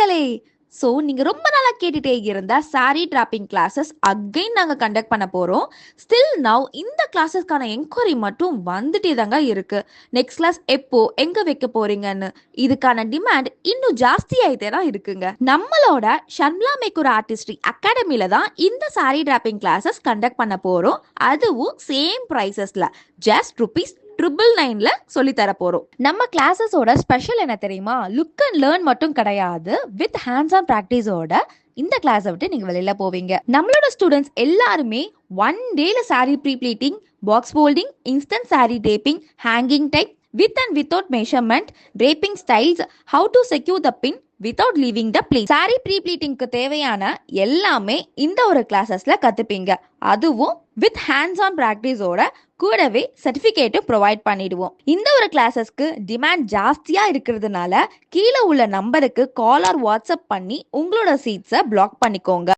மக்களே! நீங்க ரொம்ப நாளா கேட்டுட்டே இருந்த சாரி டிராப்பிங் கிளாஸஸ் அகைன் நாங்க கண்டக்ட் பண்ண போறோம். ஸ்டில் நவ் இந்த கிளாஸஸ்க்கான என்கொயரி மட்டும் வந்துட்டே தாங்க இருக்கு. நெக்ஸ்ட் கிளாஸ் எப்போ, எங்க வைக்க போறீங்கன்னு. இதுக்கான டிமாண்ட் இன்னும் ஜாஸ்தியாயிட்டே தான் இருக்குங்க. நம்மளோட ஷன்லா மேக்கூர் ஆர்டிஸ்ட்ரி அகாடமில தான் இந்த சாரி டிராப்பிங் கிளாஸஸ் கண்டக்ட் பண்ண போறோம். அதுவும் சேம் பிரைசஸ்ல ஜஸ்ட் ₹999ல சொல்லி தர போறோம். நம்ம கிளாஸஸோட ஸ்பெஷல் என்ன தெரியுமா? லுக் அண்ட் லேர்ன் மட்டும் கிடையாது, வித் ஹேண்ட்ஸ் ஆன் பிராக்டிஸோட இந்த கிளாஸை விட்டு நீங்க வெளியில போவீங்க. நம்மளோட ஸ்டூடெண்ட்ஸ் எல்லாருமே ஒன் டேல sari pre pleating, box folding, instant sari taping, hanging type, with and without measurement, draping styles, how to secure the pin without leaving the place. Sorry ப்ரீ ப்ளீட்டிங்க்கு தேவையான எல்லாமே இந்த ஒரு கிளாஸஸ்ல கத்துப்பீங்க. அதுவும் வித் ஹேண்ட்ஸ் ஆன் பிராக்டிஸோட கூடவே சர்டிஃபிகேட்டும் ப்ரொவைட் பண்ணிடுவோம். இந்த ஒரு கிளாஸஸ்க்கு டிமாண்ட் ஜாஸ்தியா இருக்கிறதுனால கீழே உள்ள நம்பருக்கு கால் ஆர் வாட்ஸ்அப் பண்ணி உங்களோட சீட்ஸை பிளாக் பண்ணிக்கோங்க.